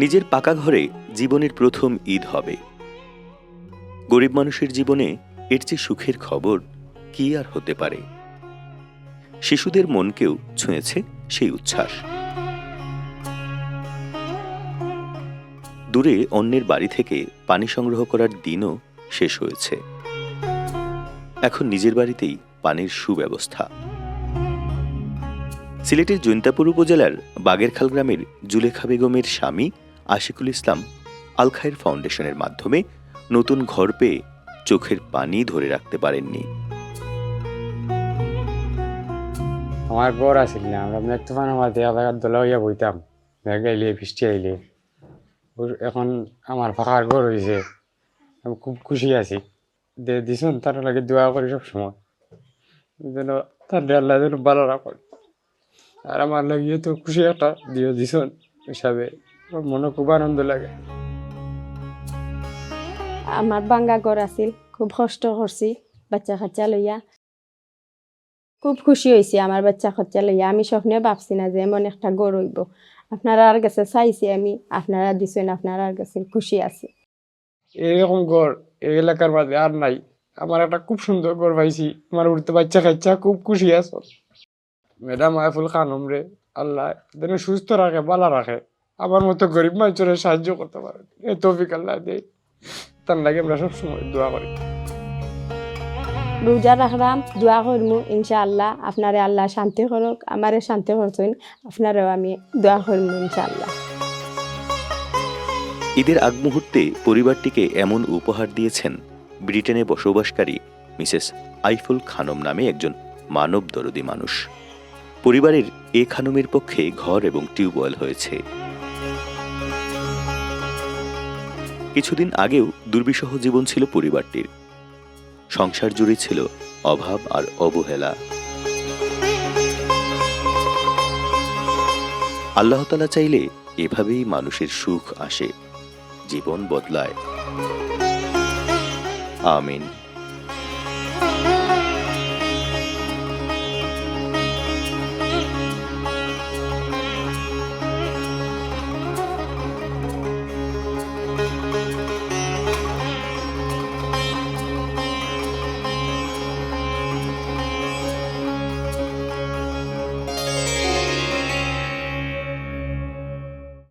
নিজের পাকা ঘরে জীবনের প্রথম ঈদ হবে। গরিব মানুষের জীবনে এর চেয়ে সুখের খবর কি আর হতে পারে। শিশুদের মনকেও ছুঁয়েছে সেই উচ্ছ্বাস। দূরে অন্যের বাড়ি থেকে পানি সংগ্রহ করার দিনও শেষ হয়েছে। এখন নিজের বাড়িতেই পানির সুব্যবস্থা। সিলেটের জৈন্তাপুর উপজেলার বাগেরখাল গ্রামের জুলেখা বেগমের স্বামী আশিকুল ইসলাম আল খায়ের ফাউন্ডেশনের মাধ্যমে নতুন ঘর পেয়ে চোখের পানি ধরে রাখতে পারেননি। আমার ঘর আসিল না, আমরা মেঘ তুফান আমাদের এলাকার দোলা হইয়া বইতাম, মেঘ আইলে বৃষ্টি আইলে। এখন আমার ফাঁকার ঘর হয়েছে, আমি খুব খুশি আছি। দিছুন তার লাগে দোয়া করি সব সময় যেন তার আল্লাহ যেন ভালো রাখুন। আর আমার লাগিয়ে তো খুশি একটা দিয়ে দিছুন হিসাবে আমার মনে খুব আনন্দ লাগে। আমার বাঙ্গা ঘর আছিল, খুব কষ্ট করছি বাচ্চা কাচ্চা লইয়া। খুব খুশি হয়েছি আমার বাচ্চা কাচ্চা লইয়া। আমি স্বপ্নে ভাবছি না যে এমন একটা ঘর হইব। আপনারা আর কাছে চাইছি আমি, আপনারা দিছেন, আপনারা আর কাছে খুশি আছি। এরকম ঘর এই এলাকার মাঝে আর নাই। আমার একটা খুব সুন্দর ঘর পাইছি, আমার উঠতে বাচ্চা কাচ্চা খুব খুশি আছো। ম্যাডাম আইফুল খানম রে আল্লাহ যেন সুস্থ রাখে, ভালো রাখে, আমার মতো গরিব মানুষের সাহায্য করতে পারে, এই তৌফিক আল্লাহ দেয়। তার লাগে আমরা সবসময় দোয়া করি। রোজা রাখলাম, দোয়া করমু ইনশাআল্লাহ। আপনারে আল্লাহ শান্তি করুক, আমারে শান্তি করছেন, আপনারেও আমি দোয়া করমু ইনশাআল্লাহ। ঈদের আগ মুহূর্তে পরিবারটিকে এমন উপহার দিয়েছেন ব্রিটেনে বসবাসকারী মিসেস আইফুল খানম নামে একজন মানব দরদী মানুষ। পরিবারের এ খানমের পক্ষে ঘর এবং টিউবওয়েল হয়েছে। কিছুদিন আগেও দুর্বিষহ জীবন ছিল পরিবারটির। সংসার জুড়ে ছিল অভাব আর অবহেলা। আল্লাহ তাআলা চাইলে এভাবেই মানুষের সুখ আসে, জীবন বদলায়। আমিন।